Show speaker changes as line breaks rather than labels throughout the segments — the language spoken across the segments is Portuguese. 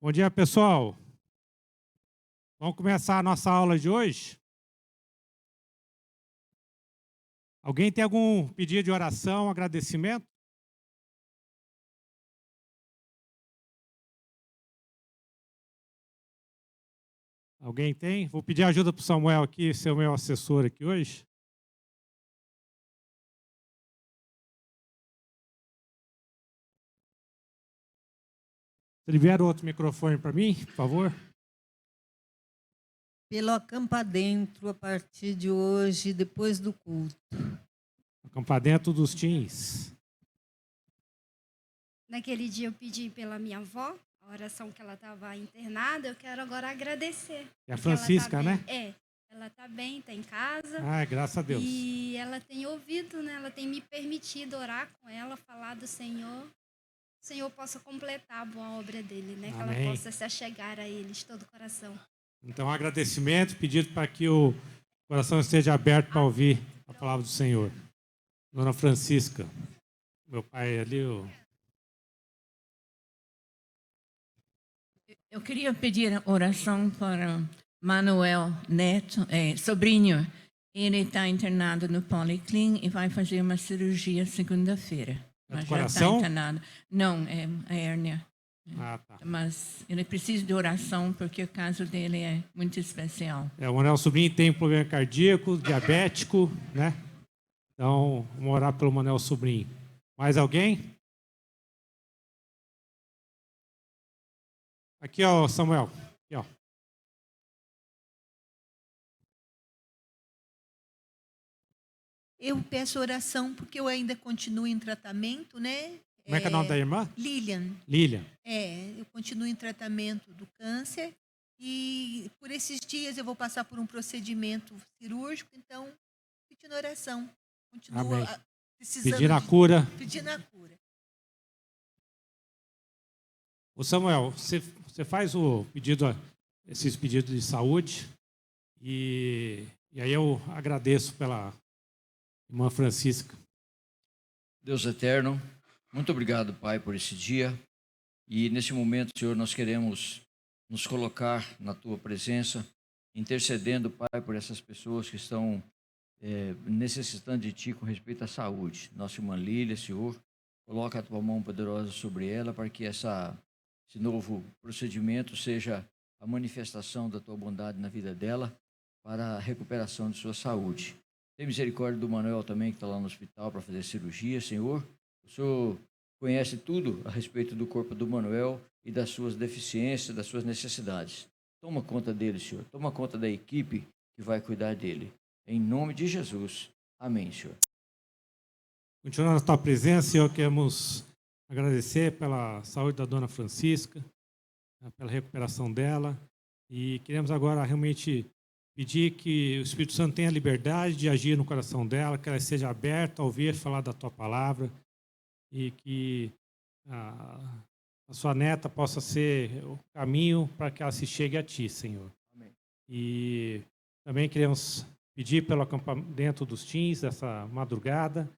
Bom dia, pessoal. Vamos começar a nossa aula de hoje? Alguém tem algum pedido de oração, agradecimento? Alguém tem? Vou pedir ajuda para o Samuel aqui, ser o meu assessor aqui hoje. Se libera outro microfone para mim, por favor.
Pelo Acampa Dentro, a partir de hoje, depois do culto.
Acampar dentro dos teens.
Naquele dia eu pedi pela minha avó, a oração que ela estava internada, eu quero agora agradecer.
É a
porque ela
Francisca,
tá
né?
bem. Ela está bem, está em casa.
Graças a Deus.
E ela tem ouvido, né? Ela tem me permitido orar com ela, falar do Senhor. O Senhor possa completar a boa obra dele, né? Que ela
Amém.
possa se achegar a ele de todo o coração.
Então, agradecimento, pedido para que o coração esteja aberto para ouvir a palavra do Senhor. Dona Francisca, meu pai ali,
Eu queria pedir oração para Manuel Neto, sobrinho. Ele está internado no Policlin e vai fazer uma cirurgia segunda-feira.
É do
Mas já
coração?
está internado. Não, é a hérnia.
tá.
Mas ele precisa de oração porque o caso dele é muito especial.
O Manuel Sobrinho tem problema cardíaco, diabético, né? Então, vamos orar pelo Manuel Sobrinho. Mais alguém? Aqui, ó, Samuel. Aqui, ó.
Eu peço oração porque eu ainda continuo em tratamento, né?
Como é que é o nome da irmã?
Lilian.
Lilian.
Eu continuo em tratamento do câncer e por esses dias eu vou passar por um procedimento cirúrgico, então pedindo oração. Continuo
Amém.
precisando
Pedindo a cura.
Pedindo a cura.
Ô Samuel, você faz esses pedidos de saúde e aí eu agradeço pela irmã Francisca.
Deus eterno, muito obrigado, Pai, por esse dia. E nesse momento, Senhor, nós queremos nos colocar na Tua presença, intercedendo, Pai, por essas pessoas que estão necessitando de Ti com respeito à saúde. Nossa irmã Lília, Senhor, coloca a Tua mão poderosa sobre ela para que esse novo procedimento seja a manifestação da Tua bondade na vida dela para a recuperação de sua saúde. Tem misericórdia do Manuel também, que está lá no hospital para fazer cirurgia, Senhor. O Senhor conhece tudo a respeito do corpo do Manuel e das suas deficiências, das suas necessidades. Toma conta dele, Senhor. Toma conta da equipe que vai cuidar dele. Em nome de Jesus. Amém, Senhor.
Continuando a tua presença, Senhor, queremos agradecer pela saúde da dona Francisca, pela recuperação dela. E queremos agora realmente pedir que o Espírito Santo tenha liberdade de agir no coração dela, que ela seja aberta a ouvir falar da tua palavra e que a sua neta possa ser o caminho para que ela se chegue a ti, Senhor.
Amém.
E também queremos pedir pelo acampamento dos teens dessa madrugada,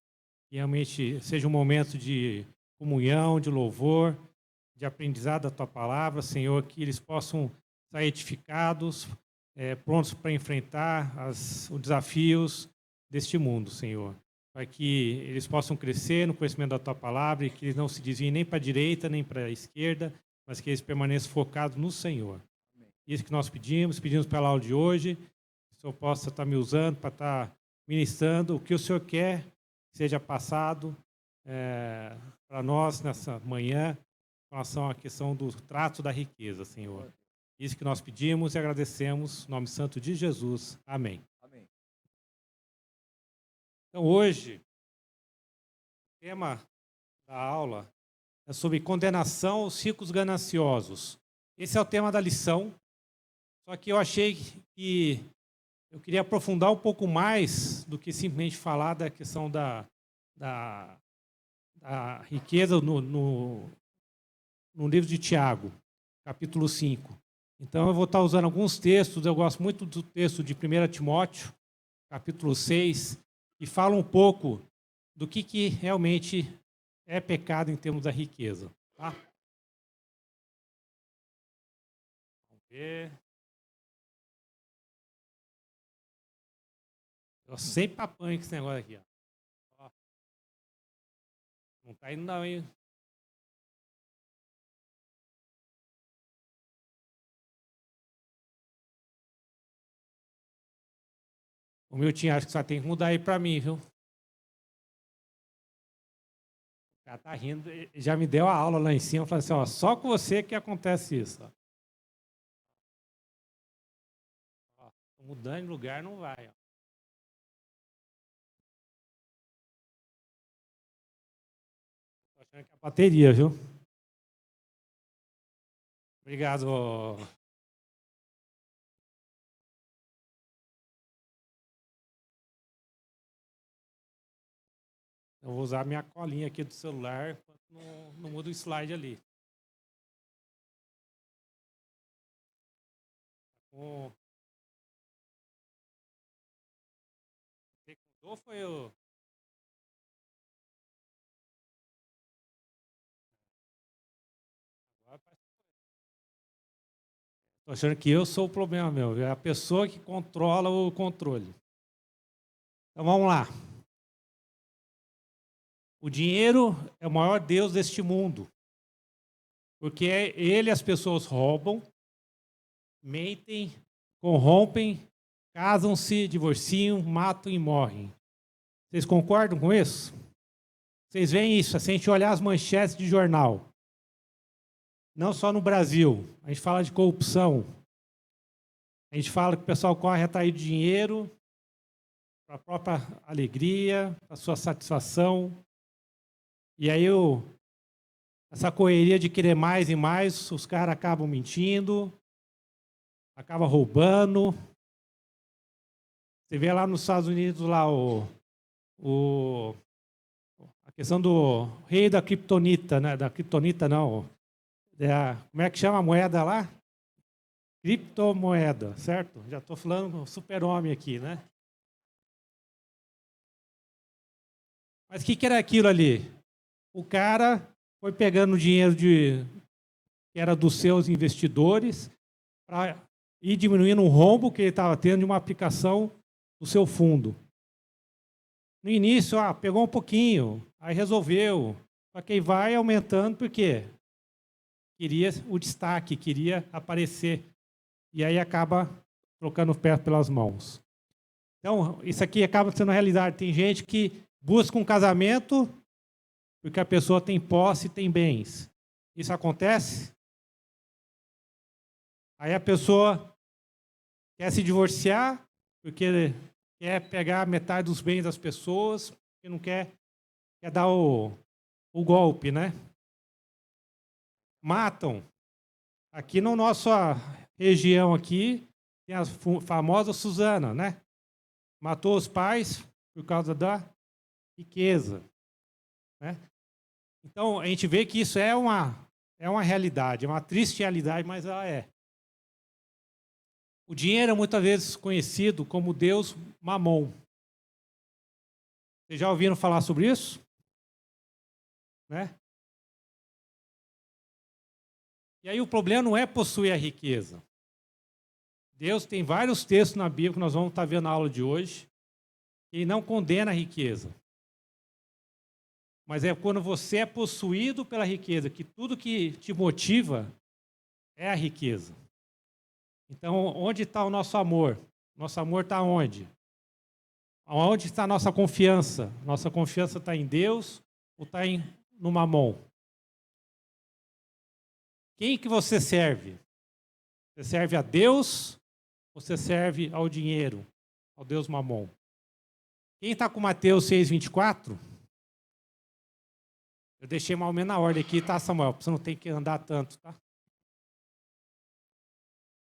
que realmente seja um momento de comunhão, de louvor, de aprendizado da tua palavra, Senhor, que eles possam sair edificados, prontos para enfrentar os desafios deste mundo, Senhor. Para que eles possam crescer no conhecimento da Tua Palavra e que eles não se desviem nem para a direita, nem para a esquerda, mas que eles permaneçam focados no Senhor. Amém. Isso que nós pedimos pela aula de hoje, que o Senhor possa estar me usando para estar ministrando o que o Senhor quer que seja passado para nós nessa manhã, com relação à questão do trato da riqueza, Senhor. Isso que nós pedimos e agradecemos, em nome santo de Jesus. Amém.
Amém.
Então, hoje, o tema da aula é sobre condenação aos ricos gananciosos. Esse é o tema da lição, só que eu achei que eu queria aprofundar um pouco mais do que simplesmente falar da questão da riqueza no livro de Tiago, capítulo 5. Então, eu vou estar usando alguns textos, eu gosto muito do texto de 1 Timóteo, capítulo 6, que fala um pouco do que realmente é pecado em termos da riqueza. Tá? ver. Eu sempre apanho com esse negócio aqui, ó. Ó. Não tá indo não, hein? O meu tinha, acho que só tem que mudar aí pra mim, viu? O cara tá rindo, ele já me deu a aula lá em cima, falou assim, ó, só com você que acontece isso, ó. Ó, tô mudando de lugar, não vai, ó. Tô achando que é a bateria, viu? Obrigado. Eu vou usar minha colinha aqui do celular, enquanto não muda o slide ali. O que mudou foi o... Estou achando que eu sou o problema meu. É a pessoa que controla o controle. Então vamos lá. O dinheiro é o maior Deus deste mundo. Porque ele as pessoas roubam, mentem, corrompem, casam-se, divorciam, matam e morrem. Vocês concordam com isso? Vocês veem isso, se a gente olhar as manchetes de jornal. Não só no Brasil. A gente fala de corrupção. A gente fala que o pessoal corre atrás de dinheiro para a própria alegria, para a sua satisfação. E aí essa correria de querer mais e mais, os caras acabam mentindo, acabam roubando. Você vê lá nos Estados Unidos lá a questão do rei da criptonita, né? Da criptonita não. Como é que chama a moeda lá? Criptomoeda, certo? Já estou falando super-homem aqui, né? Mas o que era aquilo ali? O cara foi pegando dinheiro que era dos seus investidores para ir diminuindo o rombo que ele estava tendo de uma aplicação do seu fundo. No início, pegou um pouquinho, aí resolveu. Só que aí vai aumentando porque queria o destaque, queria aparecer. E aí acaba trocando o pé pelas mãos. Então, isso aqui acaba sendo a realidade. Tem gente que busca um casamento porque a pessoa tem posse e tem bens. Isso acontece? Aí a pessoa quer se divorciar porque quer pegar metade dos bens das pessoas e não quer dar o golpe, né? Matam. Aqui na nossa região aqui, tem a famosa Suzana, né? Matou os pais por causa da riqueza, né? Então, a gente vê que isso é uma realidade, é uma triste realidade, mas ela é. O dinheiro é muitas vezes conhecido como Deus Mamon. Vocês já ouviram falar sobre isso? Né? E aí o problema não é possuir a riqueza. Deus tem vários textos na Bíblia que nós vamos estar vendo na aula de hoje, que não condena a riqueza. Mas é quando você é possuído pela riqueza, que tudo que te motiva é a riqueza. Então, onde está o nosso amor? Nosso amor está onde? Onde está a nossa confiança? Nossa confiança está em Deus ou está no mamon? Quem que você serve? Você serve a Deus ou você serve ao dinheiro, ao Deus mamon? Quem está com Mateus 6:24? Eu deixei mais ou menos na ordem aqui, tá, Samuel? Você não tem que andar tanto, tá?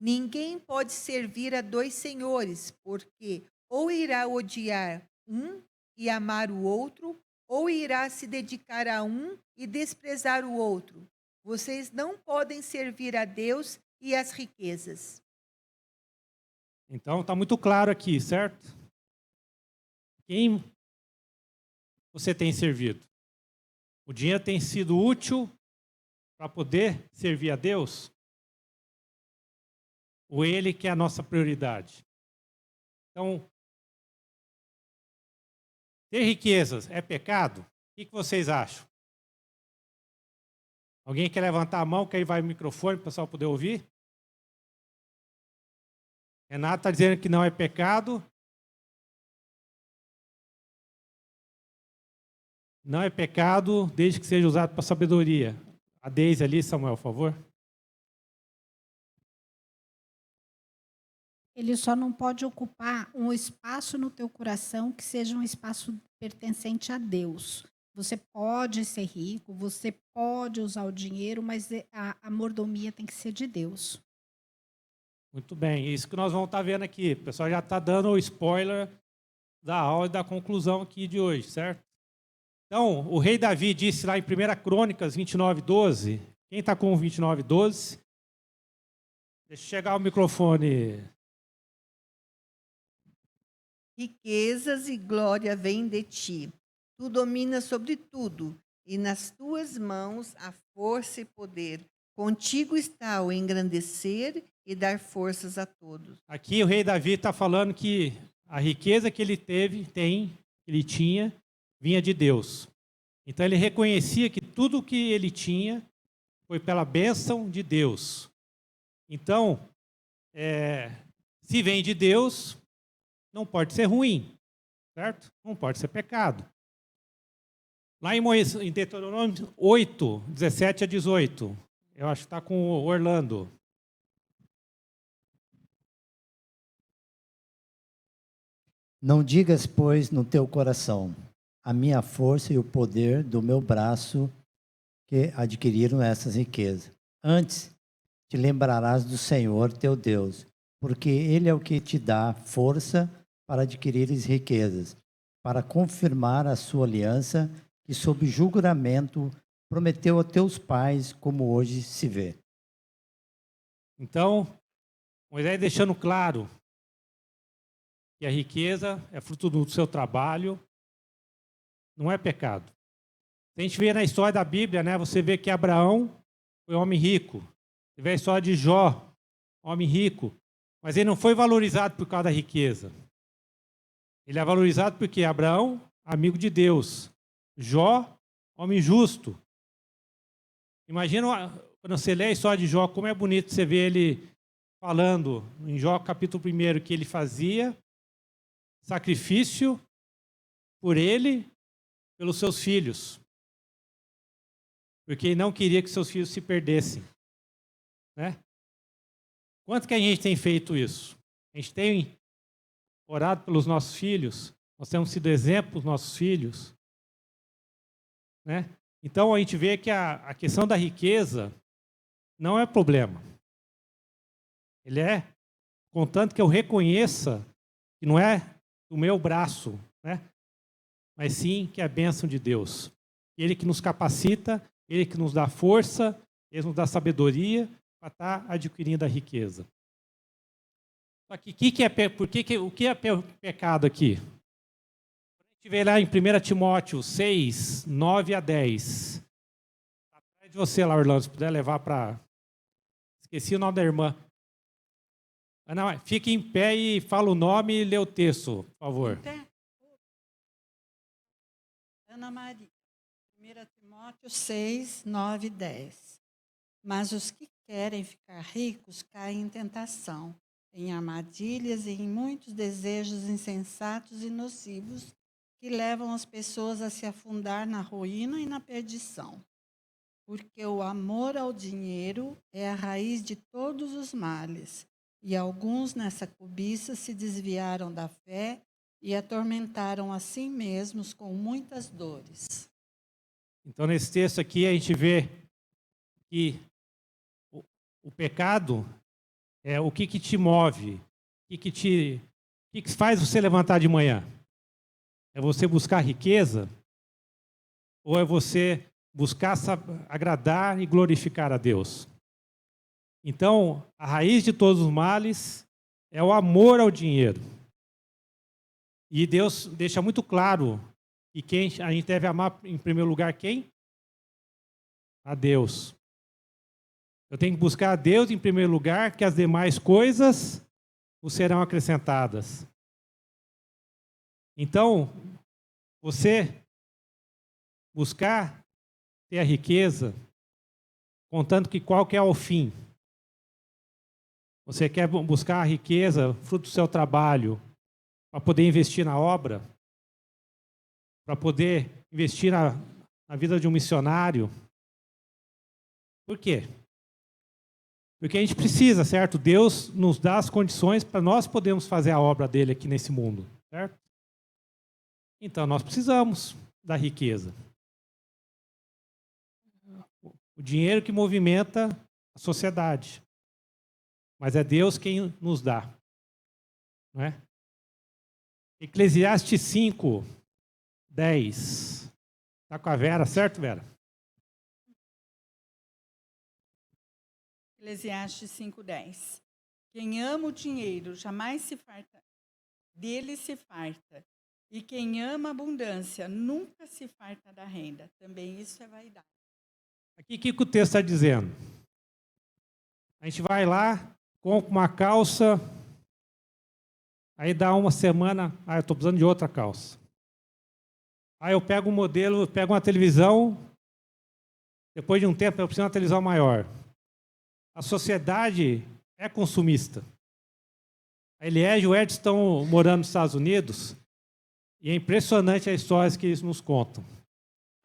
Ninguém pode servir a 2 senhores, porque ou irá odiar um e amar o outro, ou irá se dedicar a um e desprezar o outro. Vocês não podem servir a Deus e às riquezas.
Então, está muito claro aqui, certo? Quem você tem servido? O dinheiro tem sido útil para poder servir a Deus? ou ele que é a nossa prioridade? Então, ter riquezas é pecado? O que vocês acham? Alguém quer levantar a mão, que aí vai o microfone para o pessoal poder ouvir? Renato está dizendo que não é pecado. Não é pecado, desde que seja usado para sabedoria. A Deise ali, Samuel, por favor.
Ele só não pode ocupar um espaço no teu coração que seja um espaço pertencente a Deus. Você pode ser rico, você pode usar o dinheiro, mas a mordomia tem que ser de Deus.
Muito bem, isso que nós vamos estar vendo aqui. O pessoal já está dando o spoiler da aula e da conclusão aqui de hoje, certo? Então, o rei Davi disse lá em 1 Crônicas 29:12. Quem está com o 29:12? Deixa eu chegar o microfone.
Riquezas e glória vêm de ti. Tu dominas sobre tudo, e nas tuas mãos a força e poder. Contigo está o engrandecer e dar forças a todos.
Aqui o rei Davi está falando que a riqueza que ele tinha, vinha de Deus. Então ele reconhecia que tudo que ele tinha foi pela bênção de Deus. Então, se vem de Deus, não pode ser ruim, certo? Não pode ser pecado. Lá em Deuteronômio 8, 17 a 18, eu acho que está com o Orlando.
Não digas, pois, no teu coração, a minha força e o poder do meu braço que adquiriram essas riquezas. Antes, te lembrarás do Senhor teu Deus, porque Ele é o que te dá força para adquirires riquezas, para confirmar a sua aliança, que sob juramento prometeu a teus pais, como hoje se vê.
Então, Moisés deixando claro que a riqueza é fruto do seu trabalho, não é pecado. Se a gente vê na história da Bíblia, né, você vê que Abraão foi um homem rico. Você vê a história de Jó, homem rico. Mas ele não foi valorizado por causa da riqueza. Ele é valorizado porque Abraão, amigo de Deus. Jó, homem justo. Imagina quando você lê a história de Jó, como é bonito você ver ele falando em Jó capítulo 1 que ele fazia sacrifício por ele, pelos seus filhos. Porque ele não queria que seus filhos se perdessem. Né? Quanto que a gente tem feito isso? A gente tem orado pelos nossos filhos, nós temos sido exemplo para os nossos filhos. Né? Então a gente vê que a questão da riqueza não é problema. Ele é, contanto que eu reconheça que não é do meu braço, né? Mas sim que é a bênção de Deus. Ele que nos capacita, Ele que nos dá força, Ele nos dá sabedoria para estar adquirindo a riqueza. Só que o que é pecado aqui? A gente vê lá em 1 Timóteo 6, 9 a 10. Atrás de você lá, Orlando, se puder levar para... Esqueci o nome da irmã. Não, fique em pé e fala o nome e lê o texto, por favor.
Ana Maria, 1 Timóteo 6, 9 e 10. Mas os que querem ficar ricos caem em tentação, em armadilhas e em muitos desejos insensatos e nocivos que levam as pessoas a se afundar na ruína e na perdição. Porque o amor ao dinheiro é a raiz de todos os males, e alguns nessa cobiça se desviaram da fé e atormentaram a si mesmos com muitas dores.
Então, nesse texto aqui, a gente vê que o pecado é o que te move, o que faz você levantar de manhã. É você buscar riqueza ou é você buscar agradar e glorificar a Deus? Então, a raiz de todos os males é o amor ao dinheiro. E Deus deixa muito claro que a gente deve amar, em primeiro lugar, quem? A Deus. Eu tenho que buscar a Deus em primeiro lugar, que as demais coisas vos serão acrescentadas. Então, você buscar ter a riqueza, contando que qual que é o fim. Você quer buscar a riqueza, fruto do seu trabalho, para poder investir na obra, para poder investir na vida de um missionário. Por quê? Porque a gente precisa, certo? Deus nos dá as condições para nós podermos fazer a obra dele aqui nesse mundo, certo? Então, nós precisamos da riqueza. O dinheiro que movimenta a sociedade. Mas é Deus quem nos dá. Não é? Eclesiastes 5, 10. Está com a Vera, certo, Vera?
Eclesiastes 5:10. Quem ama o dinheiro jamais se farta, dele se farta. E quem ama a abundância nunca se farta da renda. Também isso é vaidade.
Aqui o que o texto está dizendo? A gente vai lá, compra uma calça, aí dá uma semana, eu estou precisando de outra calça. Aí eu pego um modelo, pego uma televisão, depois de um tempo eu preciso de uma televisão maior. A sociedade é consumista. A Eliege e o Ed estão morando nos Estados Unidos e é impressionante a história que eles nos contam.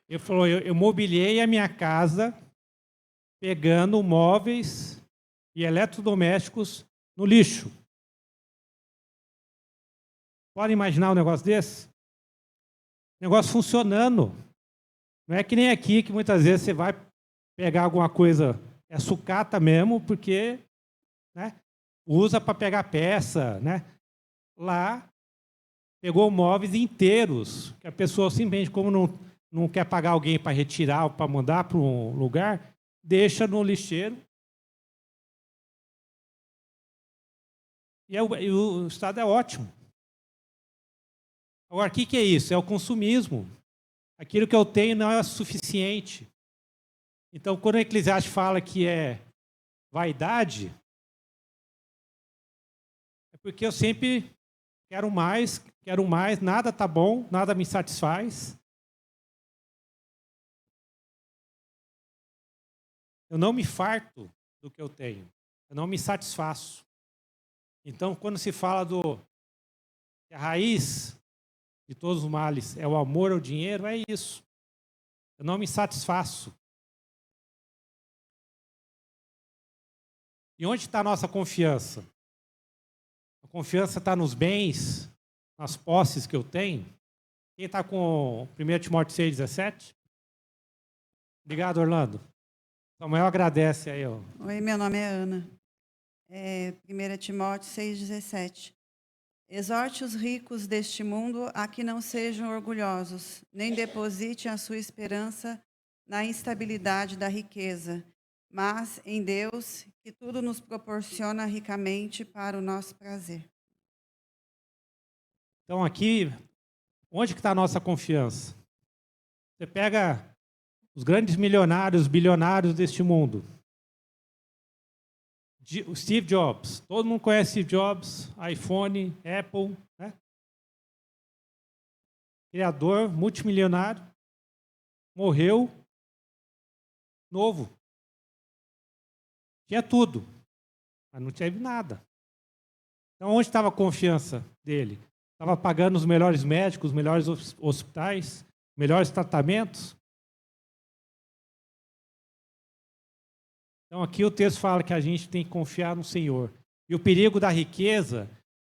Ele falou, eu mobiliei a minha casa pegando móveis e eletrodomésticos no lixo. Pode imaginar um negócio desse? Negócio funcionando. Não é que nem aqui, que muitas vezes você vai pegar alguma coisa, é sucata mesmo, porque né, usa para pegar peça. Né? Lá, pegou móveis inteiros, que a pessoa simplesmente, como não quer pagar alguém para retirar ou para mandar para um lugar, deixa no lixeiro. E o estado é ótimo. Agora, o que é isso? É o consumismo. Aquilo que eu tenho não é suficiente. Então, quando o Eclesiastes fala que é vaidade, é porque eu sempre quero mais, nada está bom, nada me satisfaz. Eu não me farto do que eu tenho. Eu não me satisfaço. Então, quando se fala que a raiz de todos os males é o amor ao dinheiro, é isso. Eu não me satisfaço. E onde está a nossa confiança? A confiança está nos bens, nas posses que eu tenho. Quem está com 1 Timóteo 6,17? Obrigado, Orlando. Samuel agradece aí. Ó.
Oi, meu nome é Ana. 1 Timóteo 6,17. Exorte os ricos deste mundo a que não sejam orgulhosos, nem deposite a sua esperança na instabilidade da riqueza, mas em Deus, que tudo nos proporciona ricamente para o nosso prazer.
Então aqui, onde que está a nossa confiança? Você pega os grandes milionários, bilionários deste mundo. O Steve Jobs. Todo mundo conhece Steve Jobs, iPhone, Apple. Né? Criador, multimilionário. Morreu novo. Tinha tudo, mas não teve nada. Então, onde estava a confiança dele? Estava pagando os melhores médicos, os melhores hospitais, melhores tratamentos? Então, aqui o texto fala que a gente tem que confiar no Senhor. E o perigo da riqueza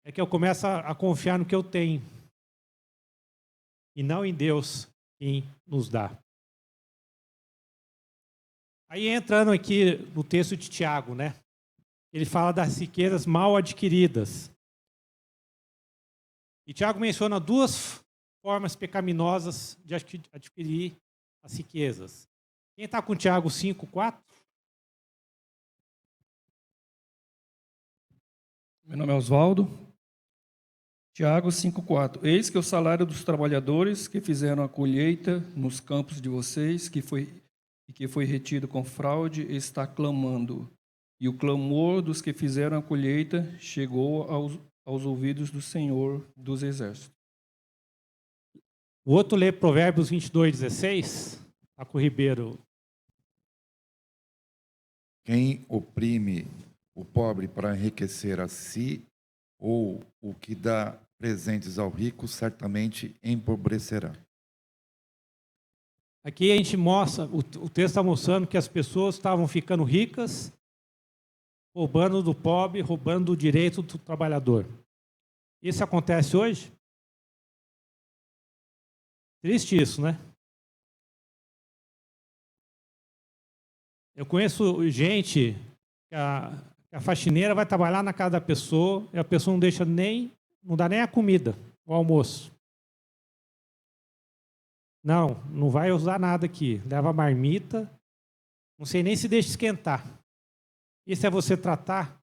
é que eu começo a confiar no que eu tenho. E não em Deus, quem nos dá. Aí, entrando aqui no texto de Tiago, né? Ele fala das riquezas mal adquiridas. E Tiago menciona duas formas pecaminosas de adquirir as riquezas. Quem está com Tiago 5:4?
Meu nome é Oswaldo. Tiago 5:4. Eis que o salário dos trabalhadores que fizeram a colheita nos campos de vocês, que foi e que foi retido com fraude está clamando. E o clamor dos que fizeram a colheita chegou aos ouvidos do Senhor dos Exércitos.
O outro lê Provérbios 22:16. Está com o Ribeiro.
Quem oprime o pobre para enriquecer a si, ou o que dá presentes ao rico, certamente empobrecerá.
Aqui a gente mostra, o texto está mostrando que as pessoas estavam ficando ricas, roubando do pobre, roubando o direito do trabalhador. Isso acontece hoje? Triste isso, né? Eu conheço gente que a faxineira vai trabalhar na casa da pessoa e a pessoa não dá nem a comida, o almoço. Não vai usar nada aqui. Leva a marmita, não sei nem se deixa esquentar. Isso é você tratar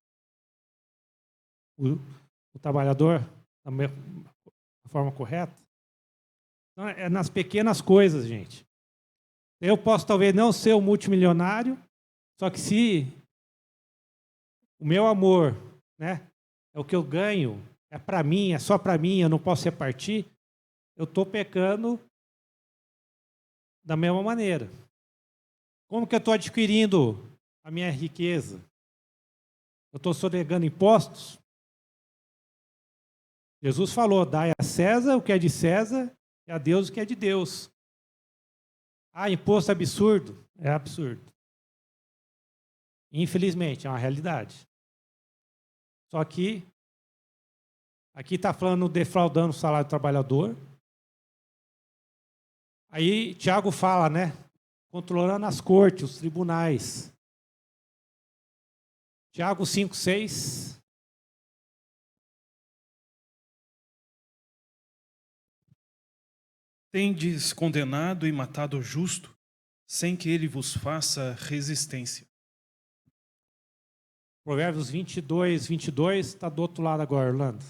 o trabalhador da forma correta? Então, é nas pequenas coisas, gente. Eu posso talvez não ser um multimilionário, só que se o meu amor, né, é o que eu ganho, é para mim, é só para mim, eu não posso repartir, eu estou pecando da mesma maneira. Como que eu estou adquirindo a minha riqueza? Eu estou sonegando impostos? Jesus falou, dai a César o que é de César e a Deus o que é de Deus. Ah, imposto absurdo? É absurdo. Infelizmente, é uma realidade. Só que aqui está falando defraudando o salário do trabalhador. Aí Tiago fala, né? Controlando as cortes, os tribunais. Tiago 5:6.
Tendes condenado e matado o justo, sem que ele vos faça resistência.
Provérbios 22:22 está do outro lado agora, Orlando.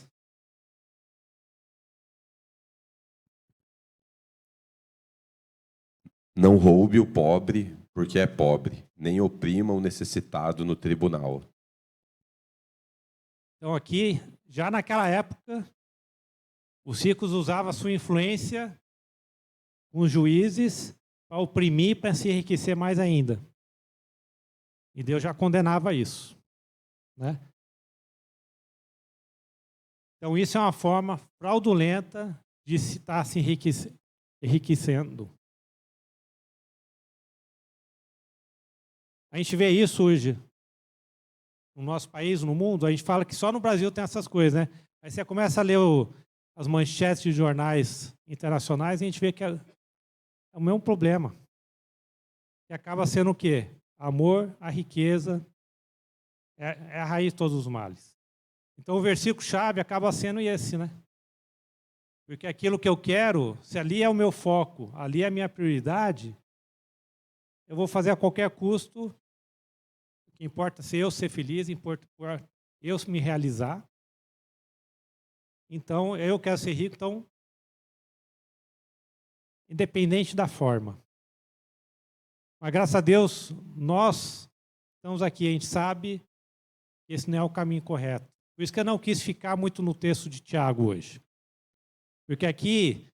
Não roube o pobre, porque é pobre, nem oprima o necessitado no tribunal.
Então aqui, já naquela época, os ricos usavam a sua influência com os juízes para oprimir, para se enriquecer mais ainda. E Deus já condenava isso, né? Então isso é uma forma fraudulenta de se estar se enriquecendo. A gente vê isso hoje no nosso país, no mundo. A gente fala que só no Brasil tem essas coisas, né? Aí você começa a ler as manchetes de jornais internacionais e a gente vê que é o mesmo problema. Que acaba sendo o quê? Amor, a riqueza, é a raiz de todos os males. Então o versículo-chave acaba sendo esse, né? Porque aquilo que eu quero, se ali é o meu foco, ali é a minha prioridade, eu vou fazer a qualquer custo. O que importa é eu ser feliz, importa eu me realizar. Então, eu quero ser rico, então, independente da forma. Mas, graças a Deus, nós estamos aqui, a gente sabe que esse não é o caminho correto. Por isso que eu não quis ficar muito no texto de Tiago hoje. Porque aqui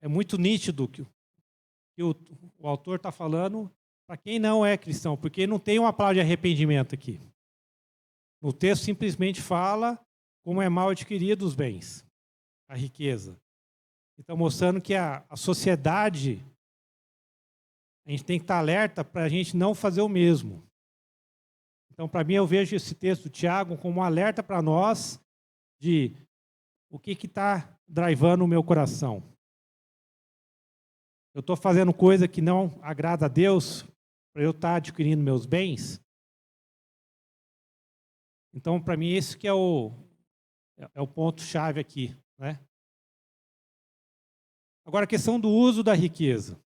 é muito nítido que o autor está falando para quem não é cristão, porque não tem uma palavra de arrependimento aqui. O texto simplesmente fala como é mal adquirido os bens, a riqueza. Então, mostrando que a sociedade, a gente tem que estar alerta para a gente não fazer o mesmo. Então, para mim, eu vejo esse texto do Tiago como um alerta para nós de o que está drivando o meu coração. Eu estou fazendo coisa que não agrada a Deus para eu estar adquirindo meus bens? Então, para mim, esse que é o ponto-chave aqui, né? Agora, a questão do uso da riqueza.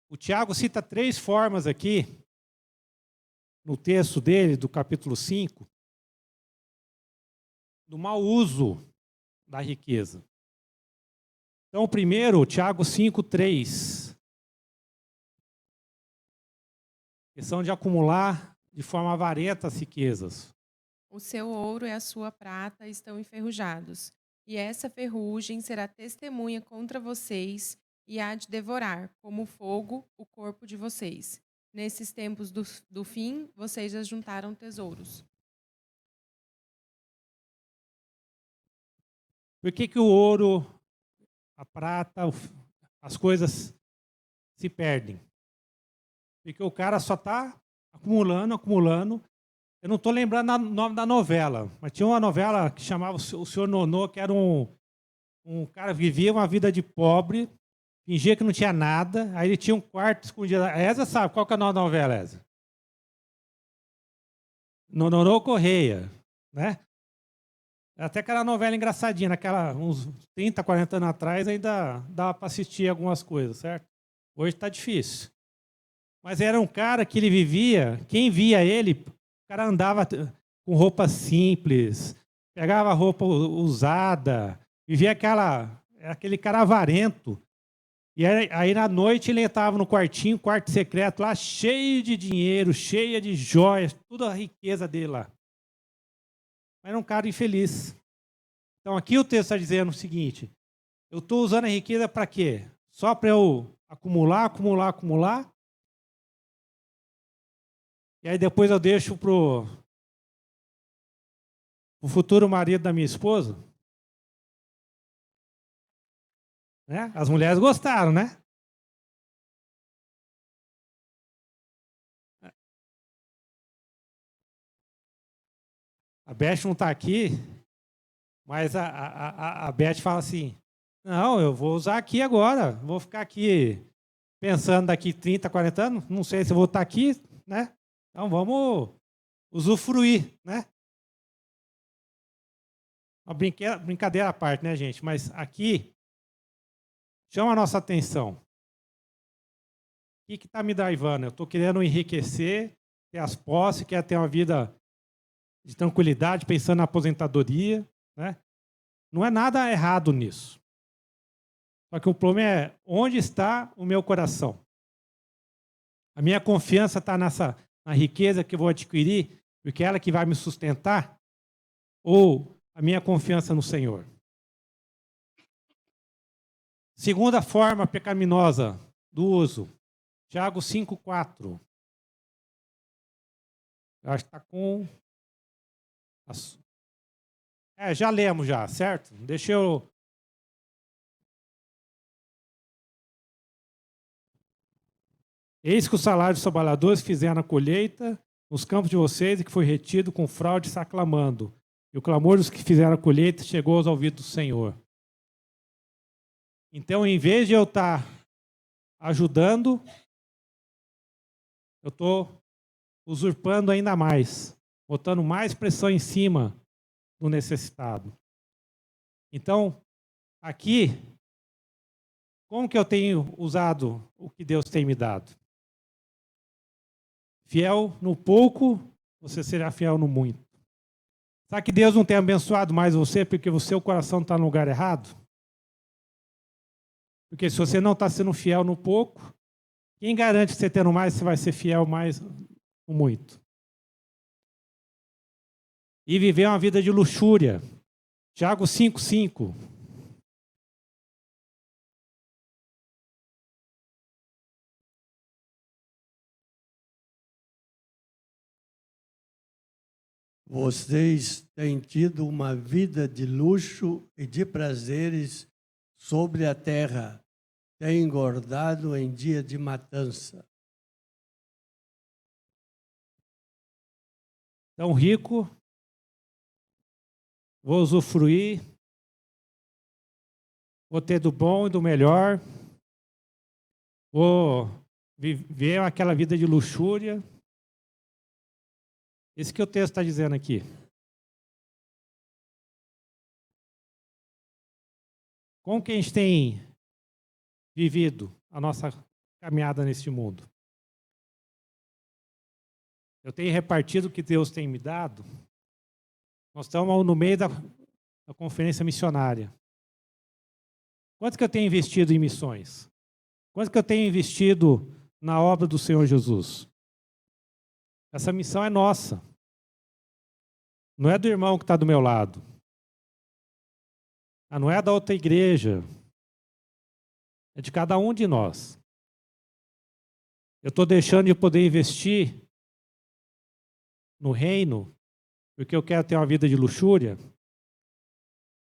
O Tiago cita 3 formas aqui, no texto dele, do capítulo 5, do mau uso da riqueza. Então, o primeiro, Tiago 5:3. questão de acumular de forma avarenta as riquezas.
O seu ouro e a sua prata estão enferrujados, e essa ferrugem será testemunha contra vocês e há de devorar, como fogo, o corpo de vocês. Nesses tempos do fim, vocês ajuntaram tesouros.
Por que o ouro, a prata, as coisas se perdem? Porque o cara só está acumulando, acumulando. Eu não estou lembrando o nome da novela, mas tinha uma novela que chamava O Senhor Nonô, que era um cara que vivia uma vida de pobre, fingia que não tinha nada, aí ele tinha um quarto escondido. A Eza sabe qual que é o nome da novela, Eza? Nonô Correia, né? Até aquela novela engraçadinha, uns 30, 40 anos atrás, ainda dava para assistir algumas coisas, certo? Hoje está difícil. Mas era um cara que ele vivia, quem via ele, o cara andava com roupa simples, pegava roupa usada, vivia aquele cara avarento. E aí na noite ele estava no quartinho, quarto secreto lá, cheio de dinheiro, cheia de joias, toda a riqueza dele lá. Mas era um cara infeliz. Então aqui o texto está dizendo o seguinte: eu estou usando a riqueza para quê? Só para eu acumular, acumular, acumular? E aí depois eu deixo para o futuro marido da minha esposa? Né? As mulheres gostaram, né? A Beth não está aqui, mas a Beth fala assim, não, eu vou usar aqui agora, vou ficar aqui pensando daqui 30, 40 anos, não sei se eu vou estar aqui, né? Então vamos usufruir, né? Uma brincadeira à parte, né, gente? Mas aqui chama a nossa atenção. O que está me drivando? Eu estou querendo enriquecer, ter as posses, quero ter uma vida de tranquilidade, pensando na aposentadoria, né? Não é nada errado nisso. Só que o problema é onde está o meu coração. A minha confiança está na riqueza que eu vou adquirir, porque é ela que vai me sustentar, ou a minha confiança no Senhor. Segunda forma pecaminosa do uso, Tiago 5,4. Eu acho que está com... já lemos já, certo? Deixa eu... Eis que o salário dos trabalhadores que fizeram a colheita nos campos de vocês e que foi retido com fraude está clamando. E o clamor dos que fizeram a colheita chegou aos ouvidos do Senhor. Então, em vez de eu estar ajudando, eu estou usurpando ainda mais, botando mais pressão em cima do necessitado. Então, aqui, como que eu tenho usado o que Deus tem me dado? Fiel no pouco, você será fiel no muito. Sabe que Deus não tem abençoado mais você porque o seu coração está no lugar errado? Porque se você não está sendo fiel no pouco, quem garante que você tendo mais, você vai ser fiel mais no muito? E viver uma vida de luxúria. Tiago 5,5.
Vocês têm tido uma vida de luxo e de prazeres sobre a terra, têm engordado em dia de matança.
Então, rico, vou usufruir, vou ter do bom e do melhor, vou viver aquela vida de luxúria. Isso que o texto está dizendo aqui. Como que a gente tem vivido a nossa caminhada neste mundo? Eu tenho repartido o que Deus tem me dado. Nós estamos no meio da conferência missionária. Quanto que eu tenho investido em missões? Quanto que eu tenho investido na obra do Senhor Jesus? Essa missão é nossa. Não é do irmão que está do meu lado. Não é da outra igreja. É de cada um de nós. Eu estou deixando de poder investir no reino porque eu quero ter uma vida de luxúria.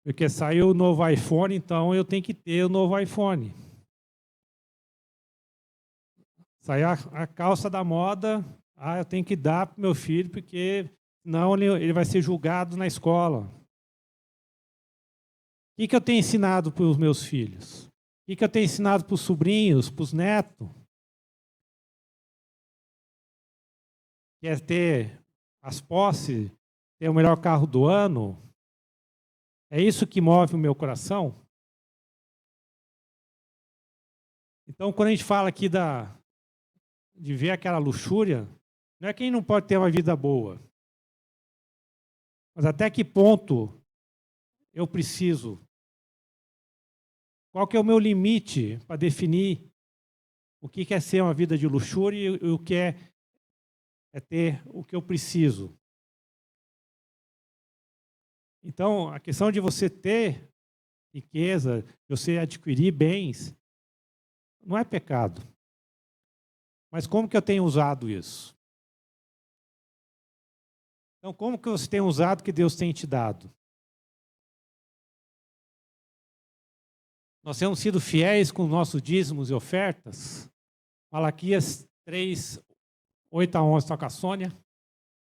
Porque saiu o novo iPhone, então eu tenho que ter o novo iPhone. Saiu a calça da moda, eu tenho que dar para o meu filho, porque senão ele vai ser julgado na escola. O que eu tenho ensinado para os meus filhos? O que eu tenho ensinado para os sobrinhos, para os netos? Quer ter as posses, ter o melhor carro do ano? É isso que move o meu coração? Então, quando a gente fala aqui de ver aquela luxúria, não é quem não pode ter uma vida boa. Mas até que ponto eu preciso? Qual que é o meu limite para definir o que é ser uma vida de luxúria e o que é ter o que eu preciso? Então, a questão de você ter riqueza, de você adquirir bens, não é pecado. Mas como que eu tenho usado isso? Então, como que você tem usado o que Deus tem te dado? Nós temos sido fiéis com nossos dízimos e ofertas? Malaquias 3, 8 a 11, toca a Sônia.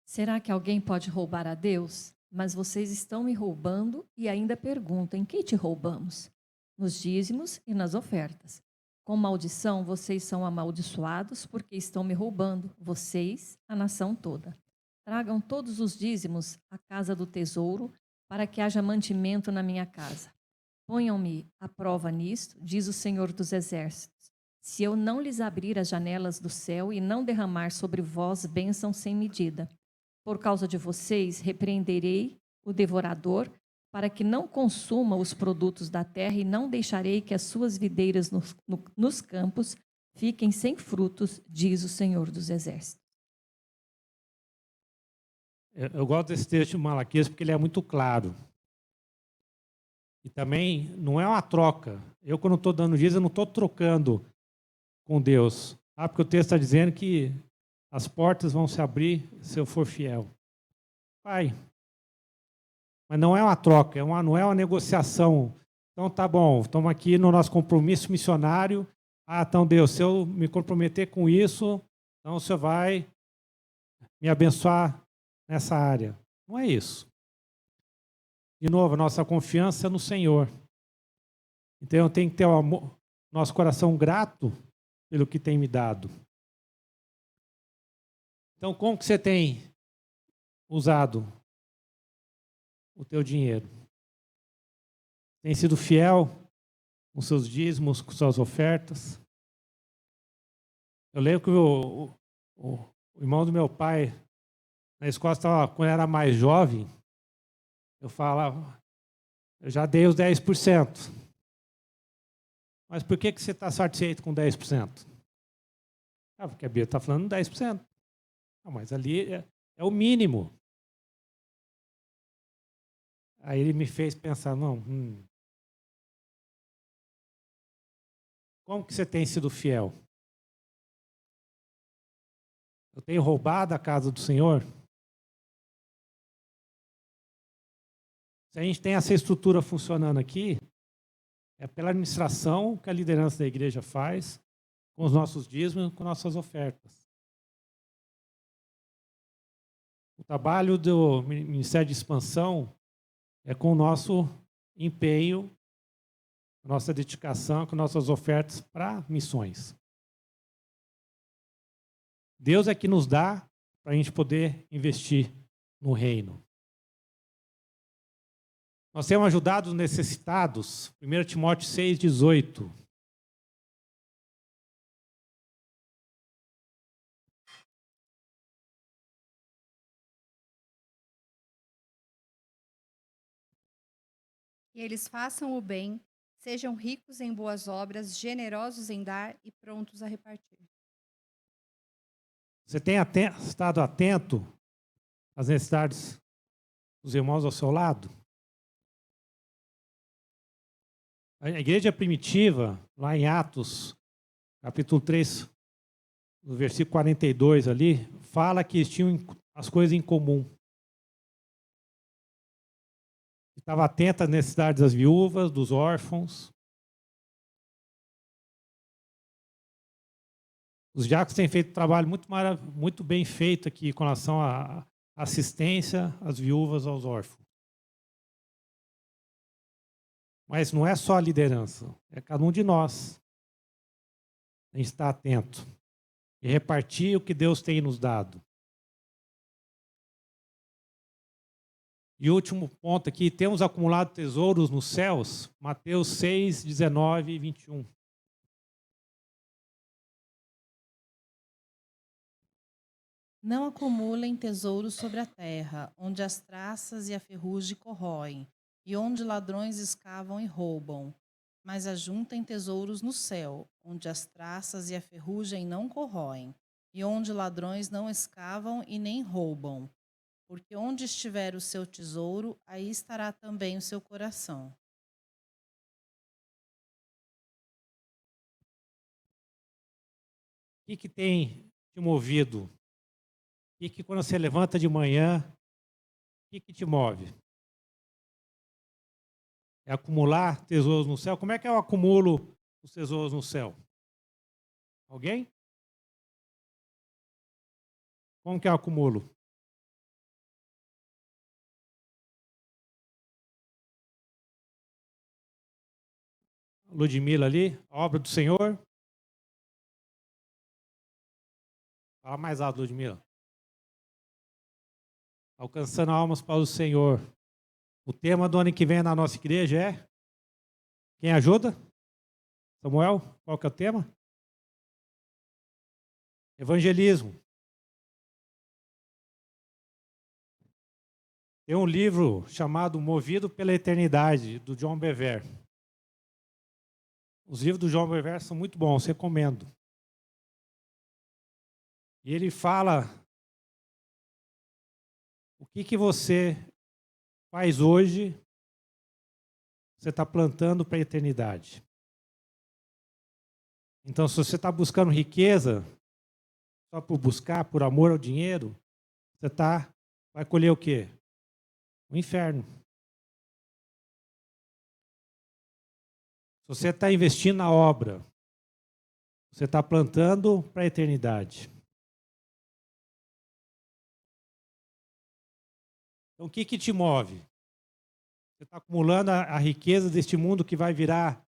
Será que alguém pode roubar a Deus? Mas vocês estão me roubando e ainda perguntam: em que te roubamos? Nos dízimos e nas ofertas. Com maldição, vocês são amaldiçoados porque estão me roubando, vocês, a nação toda. Tragam todos os dízimos à casa do tesouro, para que haja mantimento na minha casa. Ponham-me à prova nisto, diz o Senhor dos Exércitos, se eu não lhes abrir as janelas do céu e não derramar sobre vós bênção sem medida. Por causa de vocês, repreenderei o devorador, para que não consuma os produtos da terra, e não deixarei que as suas videiras nos campos fiquem sem frutos, diz o Senhor dos Exércitos.
Eu gosto desse texto de Malaquias porque ele é muito claro. E também não é uma troca. Eu, quando estou dando dízimo, eu não estou trocando com Deus. Porque o texto está dizendo que as portas vão se abrir se eu for fiel. Vai. Mas não é uma troca, não é uma negociação. Então tá bom, estamos aqui no nosso compromisso missionário. Então Deus, se eu me comprometer com isso, então o Senhor vai me abençoar nessa área. Não é isso. De novo, a nossa confiança é no Senhor. Então eu tenho que ter o amor, nosso coração grato pelo que tem me dado. Então, como que você tem usado o teu dinheiro? Tem sido fiel com seus dízimos, com suas ofertas? Eu lembro que o irmão do meu pai, na escola, quando era mais jovem, eu falava, eu já dei os 10%. Mas por que você está satisfeito com 10%? Porque a Bíblia está falando 10%. Mas ali é o mínimo. Aí ele me fez pensar, como que você tem sido fiel? Eu tenho roubado a casa do Senhor? Se a gente tem essa estrutura funcionando aqui, é pela administração que a liderança da igreja faz, com os nossos dízimos, com nossas ofertas. O trabalho do Ministério de Expansão é com o nosso empenho, nossa dedicação, com nossas ofertas para missões. Deus é que nos dá para a gente poder investir no reino. Nós temos ajudado os necessitados, 1 Timóteo 6,18.
Que eles façam o bem, sejam ricos em boas obras, generosos em dar e prontos a repartir.
Você tem estado atento às necessidades dos irmãos ao seu lado? A igreja primitiva, lá em Atos, capítulo 3, no versículo 42 ali, fala que eles tinham as coisas em comum. Estava atento às necessidades das viúvas, dos órfãos. Os diáconos têm feito um trabalho muito bem feito aqui com relação à assistência às viúvas, aos órfãos. Mas não é só a liderança, é cada um de nós. Tem que estar atento e repartir o que Deus tem nos dado. E último ponto aqui, temos acumulado tesouros nos céus, Mateus 6, 19 e 21.
Não acumulem tesouros sobre a terra, onde as traças e a ferrugem corroem, e onde ladrões escavam e roubam. Mas ajuntem tesouros no céu, onde as traças e a ferrugem não corroem, e onde ladrões não escavam e nem roubam. Porque onde estiver o seu tesouro, aí estará também o seu coração.
O que tem te movido? O que quando você levanta de manhã, o que te move? É acumular tesouros no céu? Como é que eu acumulo os tesouros no céu? Alguém? Como que eu acumulo? Ludmila ali, a obra do Senhor. Fala mais alto, Ludmila. Alcançando almas para o Senhor. O tema do ano que vem na nossa igreja é... Quem ajuda? Samuel, qual que é o tema? Evangelismo. Tem um livro chamado Movido pela Eternidade, do John Bevere. Os livros do John Bevere são muito bons, recomendo. E ele fala o que você faz hoje, você está plantando para a eternidade. Então, se você está buscando riqueza, só por buscar, por amor ao dinheiro, você vai colher o quê? O inferno. Se você está investindo na obra, você está plantando para a eternidade. Então, o que te move? Você está acumulando a riqueza deste mundo que vai virar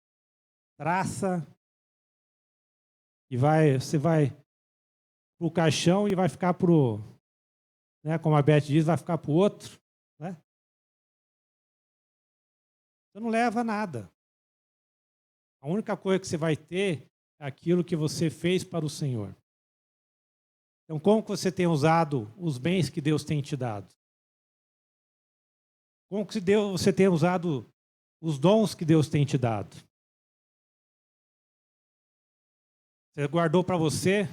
traça, e você vai para o caixão e vai ficar para o, né, como a Beth diz, vai ficar para o outro. Né? Você não leva nada. A única coisa que você vai ter é aquilo que você fez para o Senhor. Então, como que você tem usado os bens que Deus tem te dado? Como que você tem usado os dons que Deus tem te dado? Você guardou para você?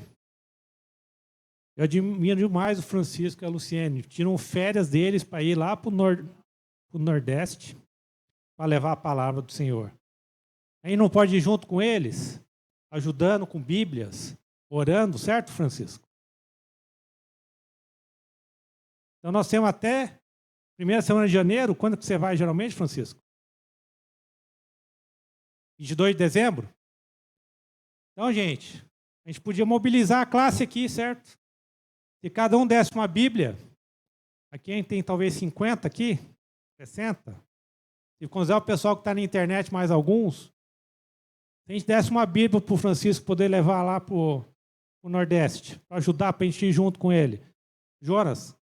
Eu admiro demais o Francisco e a Luciene. Tiram férias deles para ir lá para o Nordeste para levar a palavra do Senhor. Aí não pode ir junto com eles, ajudando com Bíblias, orando, certo, Francisco? Então nós temos até primeira semana de janeiro. Quando que você vai geralmente, Francisco? 22 de dezembro? Então, gente, a gente podia mobilizar a classe aqui, certo? Se cada um desse uma Bíblia, aqui tem talvez 50 aqui, 60. Se considerar o pessoal que está na internet, mais alguns, se a gente desse uma Bíblia para o Francisco poder levar lá para o Nordeste, para ajudar, para a gente ir junto com ele. Jonas?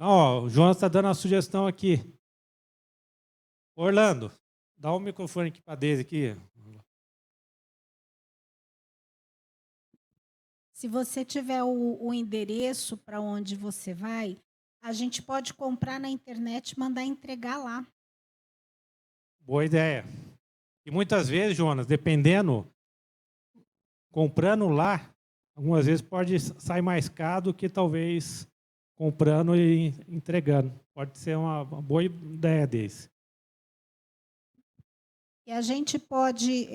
Ó, o Jonas está dando uma sugestão aqui. Orlando, dá o microfone aqui para a Deise aqui.
Se você tiver o endereço para onde você vai, a gente pode comprar na internet e mandar entregar lá.
Boa ideia. E muitas vezes, Jonas, dependendo, comprando lá, algumas vezes pode sair mais caro do que talvez comprando e entregando. Pode ser uma boa ideia desse.
E a gente pode,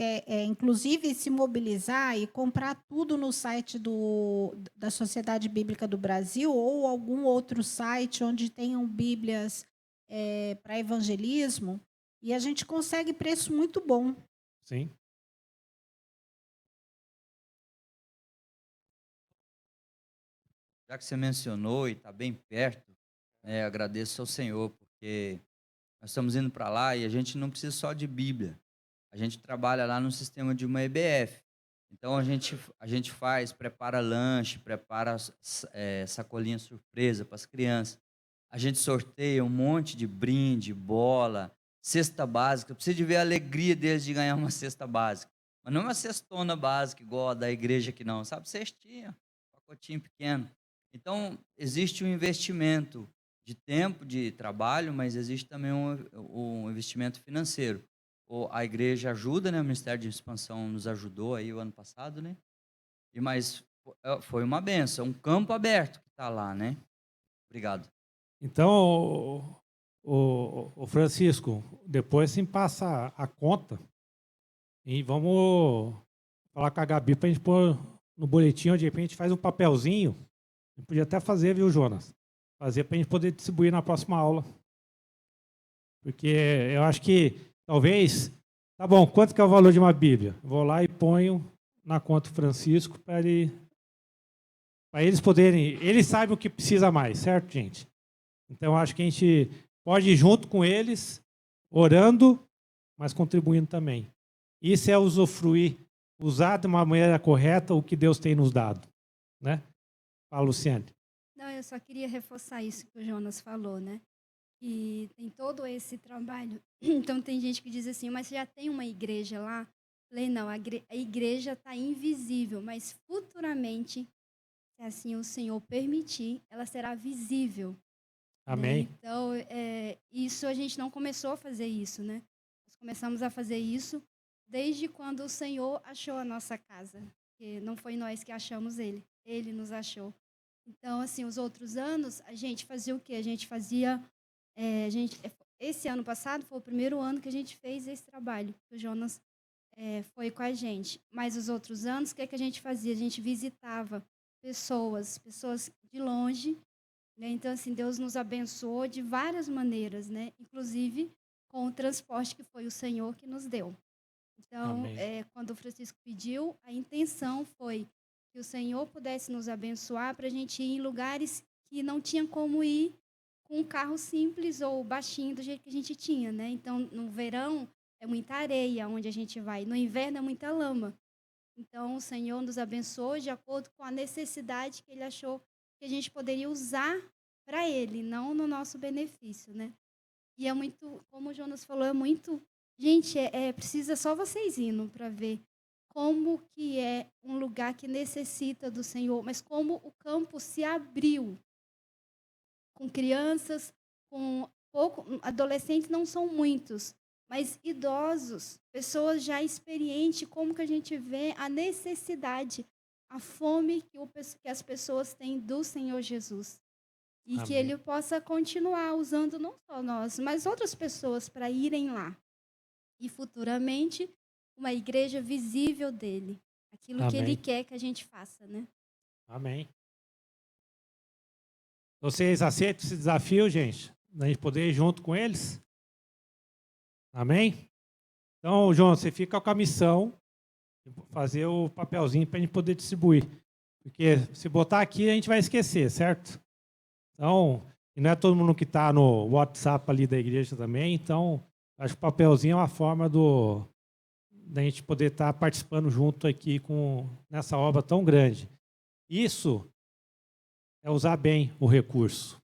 inclusive, se mobilizar e comprar tudo no site da Sociedade Bíblica do Brasil ou algum outro site onde tenham Bíblias para evangelismo, e a gente consegue preço muito bom.
Sim.
Já que você mencionou e está bem perto, agradeço ao Senhor, porque nós estamos indo para lá e a gente não precisa só de Bíblia. A gente trabalha lá no sistema de uma EBF. Então, a gente prepara lanche, prepara sacolinha surpresa para as crianças. A gente sorteia um monte de brinde, bola, cesta básica. Precisa de ver a alegria deles de ganhar uma cesta básica. Mas não é uma cestona básica igual a da igreja aqui não, sabe? Cestinha, pacotinho pequeno. Então, existe um investimento de tempo, de trabalho, mas existe também um investimento financeiro. A igreja ajuda, né? O Ministério de Expansão nos ajudou aí o ano passado, né? Mas foi uma benção, um campo aberto que está lá, né? Obrigado.
Então, o Francisco, depois sim passa a conta e vamos falar com a Gabi para a gente pôr no boletim, onde de repente a gente faz um papelzinho. A gente podia até fazer, viu, Jonas? Fazer para a gente poder distribuir na próxima aula. Porque eu acho que talvez, tá bom, quanto que é o valor de uma Bíblia? Vou lá e ponho na conta do Francisco para eles poderem, eles sabem o que precisa mais, certo, gente? Então, acho que a gente pode ir junto com eles, orando, mas contribuindo também. Isso é usufruir, usar de uma maneira correta o que Deus tem nos dado, né? Fala, Luciane.
Não, eu só queria reforçar isso que o Jonas falou, né? Que tem todo esse trabalho. Então, tem gente que diz assim, mas já tem uma igreja lá? Falei, não, a igreja está invisível, mas futuramente, se assim o Senhor permitir, ela será visível.
Amém.
Né? Então, isso a gente não começou a fazer isso, né? Nós começamos a fazer isso desde quando o Senhor achou a nossa casa. Porque não foi nós que achamos ele nos achou. Então, assim, os outros anos, a gente fazia o quê? A gente fazia... esse ano passado foi o primeiro ano que a gente fez esse trabalho, que o Jonas foi com a gente. Mas os outros anos, o que a gente fazia? A gente visitava pessoas de longe, né? Então, assim, Deus nos abençoou de várias maneiras, né? Inclusive com o transporte que foi o Senhor que nos deu. Então, quando o Francisco pediu, a intenção foi que o Senhor pudesse nos abençoar para a gente ir em lugares que não tinha como ir com um carro simples ou baixinho do jeito que a gente tinha, né? Então, no verão, é muita areia onde a gente vai. No inverno, é muita lama. Então, o Senhor nos abençoou de acordo com a necessidade que Ele achou que a gente poderia usar para Ele, não no nosso benefício, né? E é muito, como o Jonas falou, é muito... Gente, precisa só vocês indo para ver como que é um lugar que necessita do Senhor, mas como o campo se abriu com crianças, com adolescentes não são muitos, mas idosos, pessoas já experientes, como que a gente vê a necessidade, a fome que as pessoas têm do Senhor Jesus. E
Amém.
Que Ele possa continuar usando não só nós, mas outras pessoas para irem lá. E futuramente, uma igreja visível dele. Aquilo
Amém.
que Ele quer que a gente faça, né?
Amém. Vocês aceitam esse desafio, gente? Da gente poder ir junto com eles? Amém? Então, João, você fica com a missão de fazer o papelzinho para a gente poder distribuir. Porque se botar aqui, a gente vai esquecer, certo? Então, e não é todo mundo que está no WhatsApp ali da igreja também, então, acho que o papelzinho é uma forma da gente poder estar participando junto aqui nessa obra tão grande. Isso é usar bem o recurso.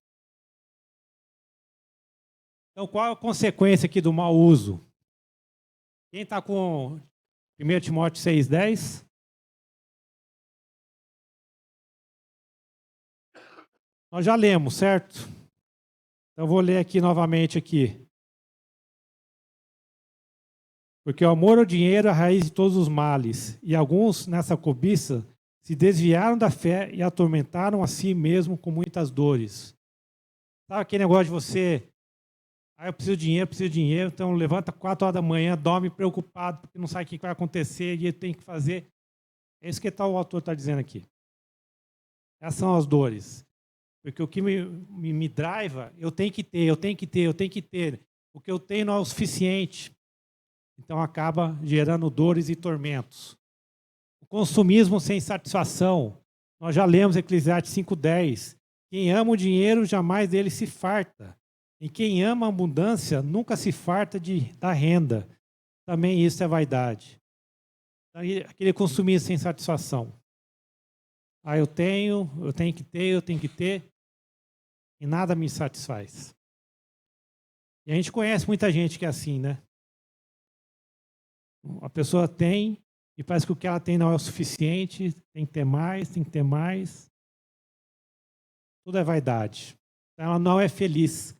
Então, qual a consequência aqui do mau uso? Quem está com 1 Timóteo 6,10? Nós já lemos, certo? Então, vou ler aqui novamente aqui. Porque o amor ao dinheiro é a raiz de todos os males, e alguns, nessa cobiça, se desviaram da fé e atormentaram a si mesmo com muitas dores. Sabe aquele negócio de você... eu preciso de dinheiro, então levanta 4 horas da manhã, dorme preocupado, porque não sabe o que vai acontecer e ele tem que fazer. É isso que o autor está dizendo aqui. Essas são as dores. Porque o que me driva, eu tenho que ter. O que eu tenho não é o suficiente. Então acaba gerando dores e tormentos. O consumismo sem satisfação. Nós já lemos Eclesiastes 5:10. Quem ama o dinheiro, jamais dele se farta. E quem ama a abundância, nunca se farta da renda. Também isso é vaidade. Aquele consumismo sem satisfação. Eu tenho que ter, e nada me satisfaz. E a gente conhece muita gente que é assim, né? A pessoa tem, e parece que o que ela tem não é o suficiente, tem que ter mais. Tudo é vaidade. Ela não é feliz.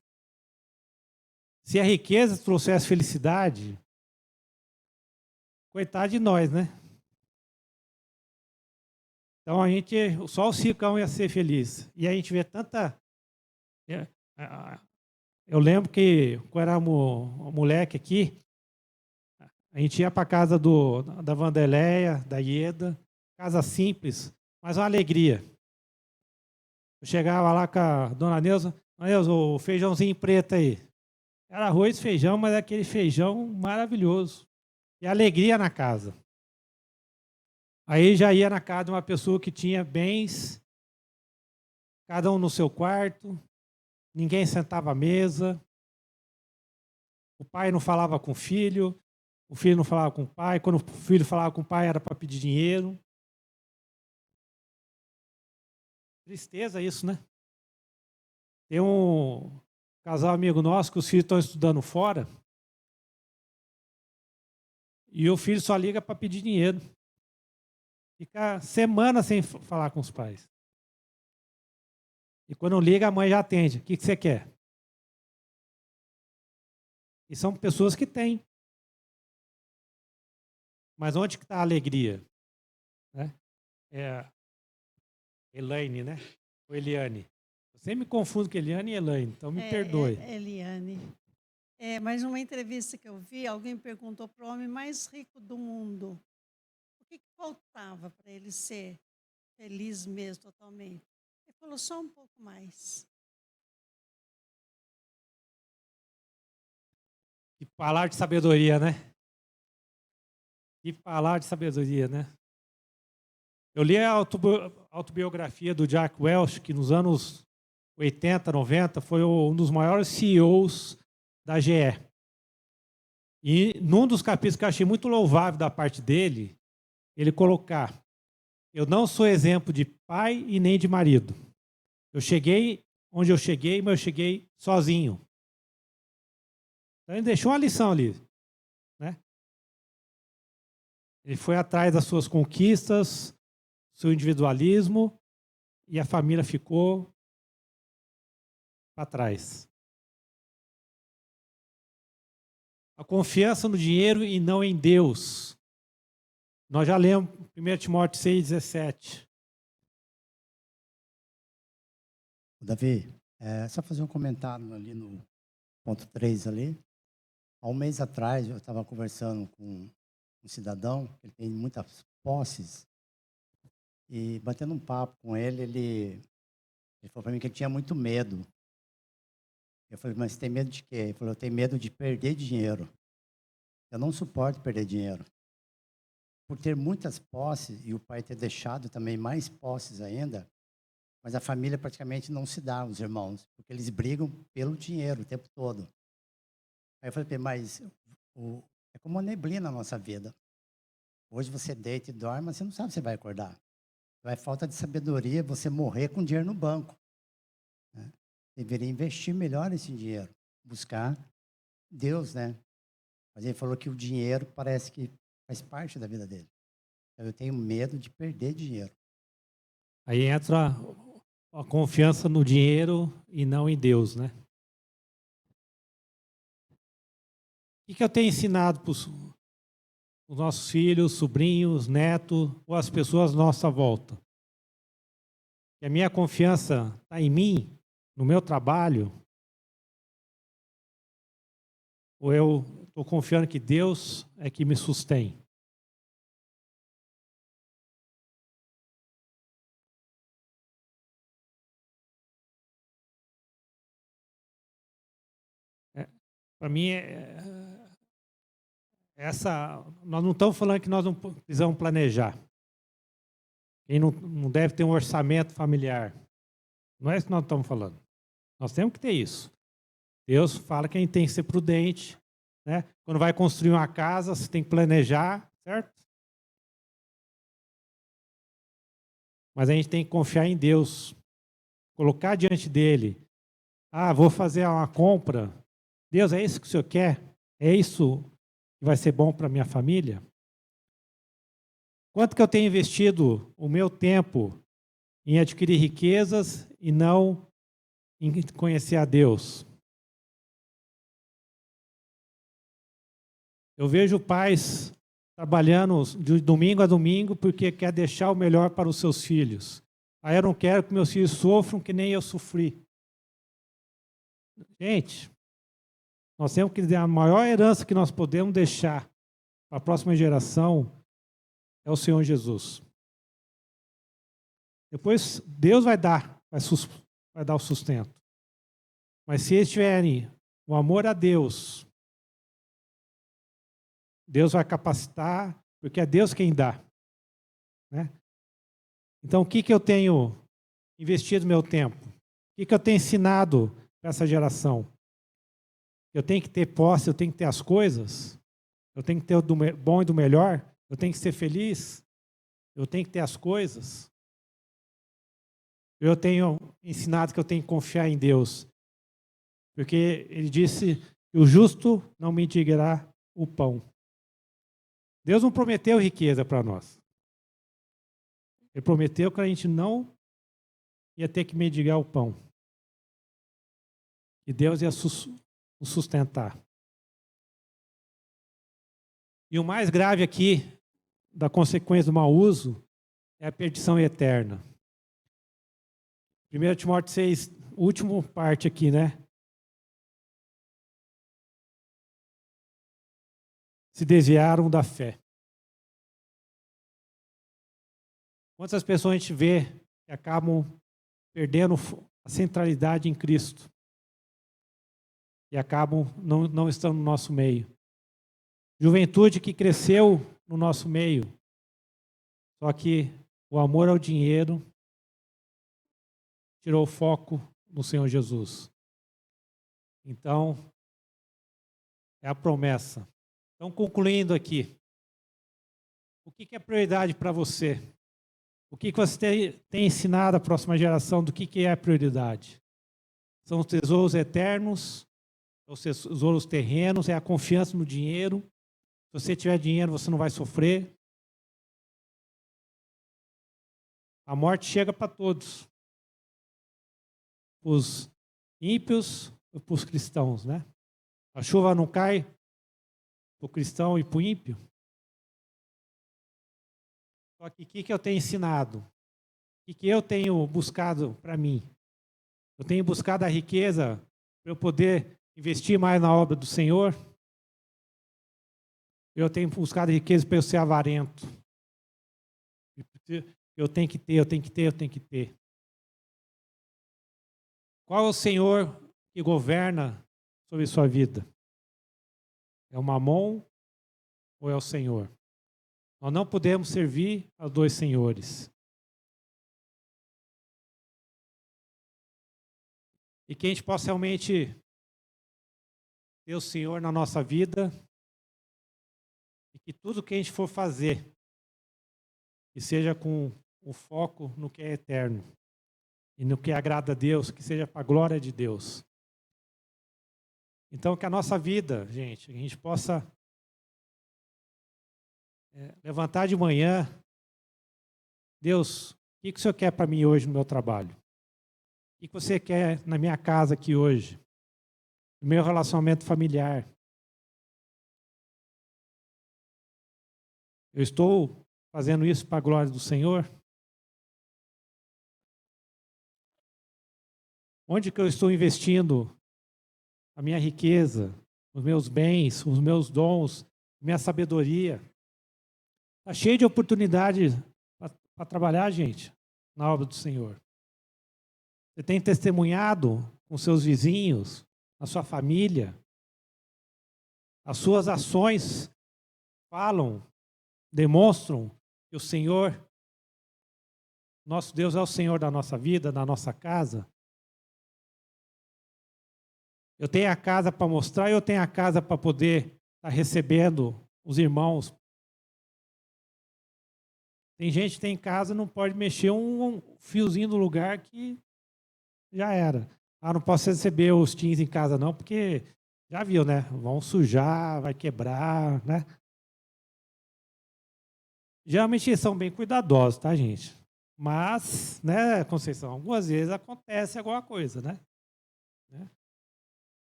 Se a riqueza trouxesse felicidade, coitado de nós, né? Então só o Cicão ia ser feliz. E a gente vê tanta... Eu lembro que quando era moleque aqui, a gente ia para a casa da Vandeleia, da Ieda, casa simples, mas uma alegria. Eu chegava lá com a dona Neuza, o feijãozinho preto aí. Era arroz e feijão, mas aquele feijão maravilhoso. E alegria na casa. Aí já ia na casa de uma pessoa que tinha bens, cada um no seu quarto, ninguém sentava à mesa, o pai não falava com o filho não falava com o pai, quando o filho falava com o pai era para pedir dinheiro. Tristeza isso, né? Tem um casal amigo nosso que os filhos estão estudando fora e o filho só liga para pedir dinheiro. Fica semanas sem falar com os pais. E quando liga, a mãe já atende. O que você quer? E são pessoas que têm. Mas onde está a alegria? Né? Elaine, né? Ou Eliane. Eu sempre me confundo com Eliane e Elaine, então me perdoe.
Eliane. Mas numa entrevista que eu vi, alguém perguntou para o homem mais rico do mundo o que faltava para ele ser feliz mesmo, totalmente. Ele falou só um pouco mais.
Que palavra de sabedoria, né? Que palavra de sabedoria, né? Eu li a autobiografia do Jack Welch, que nos anos 80, 90, foi um dos maiores CEOs da GE. E num dos capítulos que eu achei muito louvável da parte dele, ele colocar: eu não sou exemplo de pai e nem de marido. Eu cheguei onde eu cheguei, mas eu cheguei sozinho. Então ele deixou uma lição ali, né? Ele foi atrás das suas conquistas, seu individualismo, e a família ficou para trás. A confiança no dinheiro e não em Deus. Nós já lemos 1 Timóteo 6,17.
Davi, só fazer um comentário ali no ponto 3 ali. Há um mês atrás, eu estava conversando com um cidadão, ele tem muitas posses, e batendo um papo com ele, ele falou para mim que ele tinha muito medo. Eu falei: mas você tem medo de quê? Ele falou: eu tenho medo de perder dinheiro. Eu não suporto perder dinheiro. Por ter muitas posses, e o pai ter deixado também mais posses ainda, mas a família praticamente não se dá, os irmãos, porque eles brigam pelo dinheiro o tempo todo. Aí eu falei: mas é como uma neblina na nossa vida. Hoje você deita e dorme, mas você não sabe se vai acordar. Vai falta de sabedoria você morrer com dinheiro no banco. Né? Deveria investir melhor esse dinheiro, buscar Deus, né? Mas ele falou que o dinheiro parece que faz parte da vida dele. Então eu tenho medo de perder dinheiro.
Aí entra a confiança no dinheiro e não em Deus, né? O que eu tenho ensinado os nossos filhos, sobrinhos, netos ou as pessoas à nossa volta. Que a minha confiança está em mim, no meu trabalho, ou eu estou confiando que Deus é que me sustém? Para mim, nós não estamos falando que nós não precisamos planejar. Quem não deve ter um orçamento familiar. Não é isso que nós estamos falando. Nós temos que ter isso. Deus fala que a gente tem que ser prudente, né? Quando vai construir uma casa, você tem que planejar, certo? Mas a gente tem que confiar em Deus. Colocar diante dele. Vou fazer uma compra. Deus, é isso que o Senhor quer? É isso que vai ser bom para a minha família? Quanto que eu tenho investido o meu tempo em adquirir riquezas e não em conhecer a Deus? Eu vejo pais trabalhando de domingo a domingo porque quer deixar o melhor para os seus filhos. Aí eu não quero que meus filhos sofram que nem eu sofri. Gente, nós temos que a maior herança que nós podemos deixar para a próxima geração é o Senhor Jesus. Depois Deus vai dar o sustento. Mas se eles tiverem o amor a Deus, Deus vai capacitar, porque é Deus quem dá, né? Então, o que eu tenho investido meu tempo? O que eu tenho ensinado para essa geração? Eu tenho que ter posse, eu tenho que ter as coisas, eu tenho que ter o do bom e do melhor, eu tenho que ser feliz, eu tenho que ter as coisas. Eu tenho ensinado que eu tenho que confiar em Deus, porque Ele disse que o justo não mendigará o pão. Deus não prometeu riqueza para nós. Ele prometeu que a gente não ia ter que mendigar o pão. E Deus ia o sustentar. E o mais grave aqui, da consequência do mau uso, é a perdição eterna. 1 Timóteo 6, última parte aqui, né? Se desviaram da fé. Quantas pessoas a gente vê que acabam perdendo a centralidade em Cristo e acabam não estando no nosso meio? Juventude que cresceu no nosso meio, só que o amor ao dinheiro tirou o foco no Senhor Jesus. Então, é a promessa. Então, concluindo aqui, o que é prioridade para você? O que você tem ensinado à próxima geração do que é a prioridade? São os tesouros eternos, os tesouros terrenos, é a confiança no dinheiro. Se você tiver dinheiro, você não vai sofrer. A morte chega para todos. Os ímpios e para os cristãos, né? A chuva não cai para o cristão e para o ímpio. Só que o que eu tenho ensinado? O que eu tenho buscado para mim? Eu tenho buscado a riqueza para eu poder investir mais na obra do Senhor? Eu tenho buscado riqueza para eu ser avarento? Eu tenho que ter, eu tenho que ter, eu tenho que ter. Qual é o Senhor que governa sobre sua vida? É o Mamon ou é o Senhor? Nós não podemos servir a dois senhores. E que a gente possa realmente ter o Senhor na nossa vida e que tudo que a gente for fazer, que seja com o foco no que é eterno e no que agrada a Deus, que seja para a glória de Deus. Então, que a nossa vida, gente, a gente possa levantar de manhã. Deus, o que o Senhor quer para mim hoje no meu trabalho? O que você quer na minha casa aqui hoje? No meu relacionamento familiar? Eu estou fazendo isso para a glória do Senhor? Onde que eu estou investindo a minha riqueza, os meus bens, os meus dons, minha sabedoria? Está cheio de oportunidade para trabalhar, gente, na obra do Senhor. Você tem testemunhado com seus vizinhos, a sua família. As suas ações falam, demonstram que o Senhor, nosso Deus, é o Senhor da nossa vida, da nossa casa. Eu tenho a casa para mostrar e eu tenho a casa para poder estar recebendo os irmãos. Tem gente que tem casa e não pode mexer um fiozinho no lugar que já era. Ah, não posso receber os teens em casa não, porque já viu, né? Vão sujar, vai quebrar, né? Geralmente eles são bem cuidadosos, tá, gente? Mas, né, Conceição, algumas vezes acontece alguma coisa, né?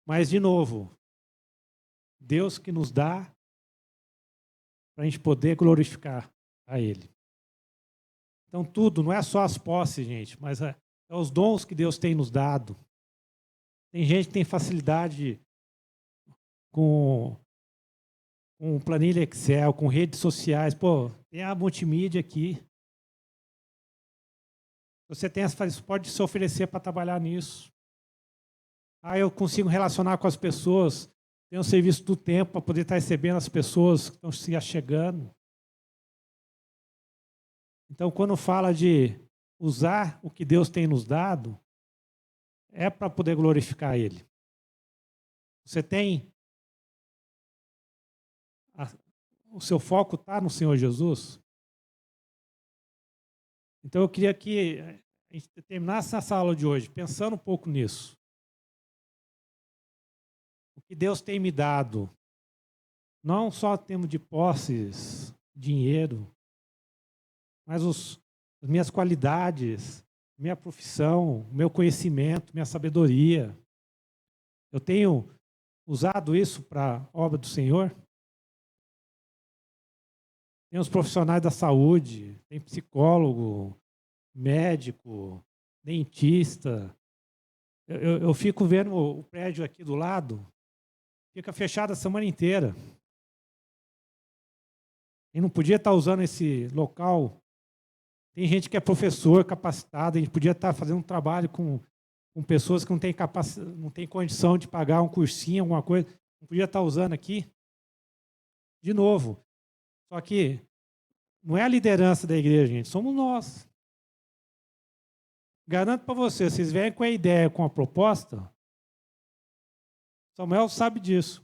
Mas, de novo, Deus que nos dá para a gente poder glorificar a Ele. Então, tudo, não é só as posses, gente, mas é os dons que Deus tem nos dado. Tem gente que tem facilidade com planilha Excel, com redes sociais. Pô, tem a multimídia aqui. Você tem pode se oferecer para trabalhar nisso. Ah, eu consigo relacionar com as pessoas. Tenho um serviço do tempo para poder estar recebendo as pessoas que estão se achegando. Então, quando fala de usar o que Deus tem nos dado, é para poder glorificar Ele. Você tem... o seu foco está no Senhor Jesus? Então, eu queria que a gente terminasse essa aula de hoje pensando um pouco nisso. O que Deus tem me dado, não só temos de posses, dinheiro, mas as minhas qualidades, minha profissão, meu conhecimento, minha sabedoria. Eu tenho usado isso para a obra do Senhor? Tem os profissionais da saúde, tem psicólogo, médico, dentista. Eu fico vendo o prédio aqui do lado, fica fechado a semana inteira. E não podia estar usando esse local. Tem gente que é professor capacitado, a gente podia estar fazendo um trabalho com pessoas que não têm condição de pagar um cursinho, alguma coisa. Não podia estar usando aqui. De novo. Só que não é a liderança da igreja, gente, somos nós. Garanto para vocês vierem com a ideia, com a proposta, Samuel sabe disso.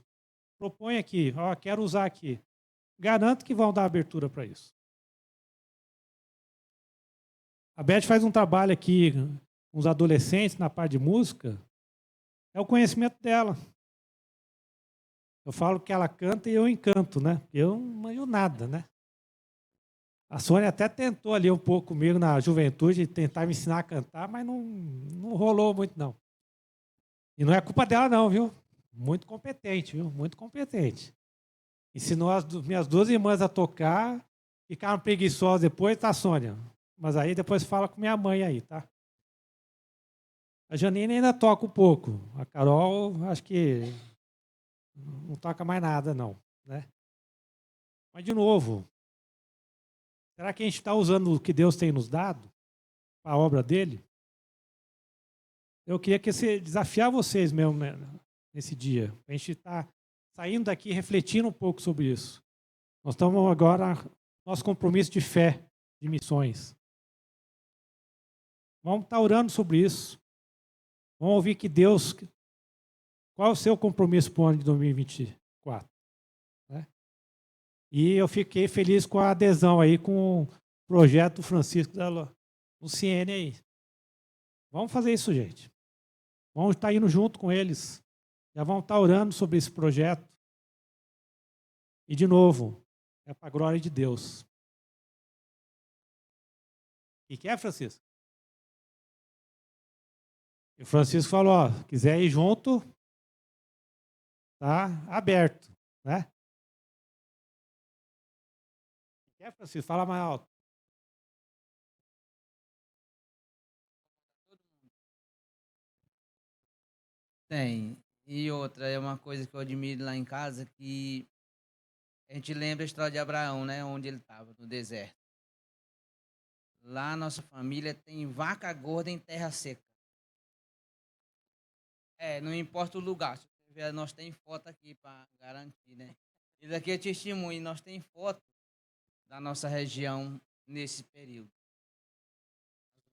Propõe aqui, ó, quero usar aqui. Garanto que vão dar abertura para isso. A Beth faz um trabalho aqui com os adolescentes na parte de música. É o conhecimento dela. Eu falo que ela canta e eu encanto, né? Eu não manjo nada, né? A Sônia até tentou ali um pouco comigo na juventude, tentar me ensinar a cantar, mas não rolou muito, não. E não é culpa dela, não, viu? Muito competente, viu? Muito competente. Ensinou as minhas duas irmãs a tocar, ficaram preguiçosas depois, tá, Sônia? Mas aí depois fala com minha mãe aí, tá? A Janine ainda toca um pouco. A Carol, acho que não toca mais nada, não, né? Mas, de novo, será que a gente está usando o que Deus tem nos dado para a obra dele? Eu queria desafiar vocês mesmo, né, nesse dia. A gente está saindo daqui refletindo um pouco sobre isso. Nós estamos agora nosso compromisso de fé, de missões. Vamos estar orando sobre isso. Vamos ouvir que Deus... Qual é o seu compromisso para o ano de 2024? Né? E eu fiquei feliz com a adesão aí com o projeto Francisco da Luciene aí. Vamos fazer isso, gente. Vamos estar indo junto com eles. Já vamos estar orando sobre esse projeto. E, de novo, é para a glória de Deus. O que é, Francisco? E o Francisco falou, ó, quiser ir junto, tá aberto, né? Quer, Francisco? Fala mais alto.
Tem. E outra, é uma coisa que eu admiro lá em casa, que a gente lembra a história de Abraão, né? Onde ele estava, no deserto. Lá nossa família tem vaca gorda em terra seca. Não importa o lugar. Se você ver, nós tem foto aqui para garantir, né? Isso aqui é testemunho, nós tem foto da nossa região nesse período.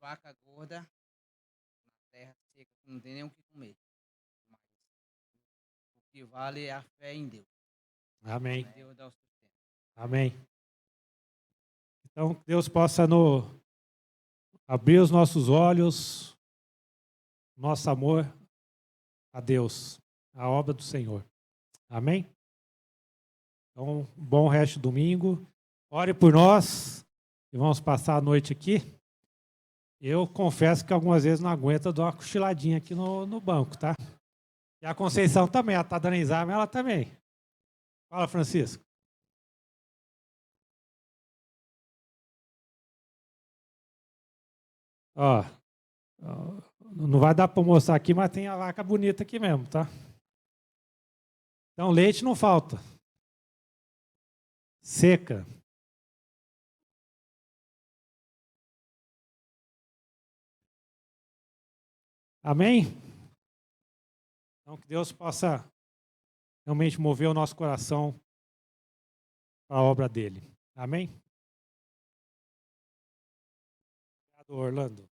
Vaca gorda na terra seca, que não tem nem o que comer. Mas o que vale é a fé em Deus.
Amém.
Deus dá o sustento.
Amém. Então, que Deus possa abrir os nossos olhos, nosso amor a Deus, a obra do Senhor. Amém? Então, bom resto de domingo. Ore por nós e vamos passar a noite aqui. Eu confesso que algumas vezes não aguento dar uma cochiladinha aqui no banco, tá? E a Conceição também, ela está dando exame, ela também. Fala, Francisco. Ó, não vai dar para mostrar aqui, mas tem a vaca bonita aqui mesmo, tá? Então, leite não falta. Seca. Amém? Então, que Deus possa realmente mover o nosso coração para a obra dele. Amém? Obrigado, Orlando.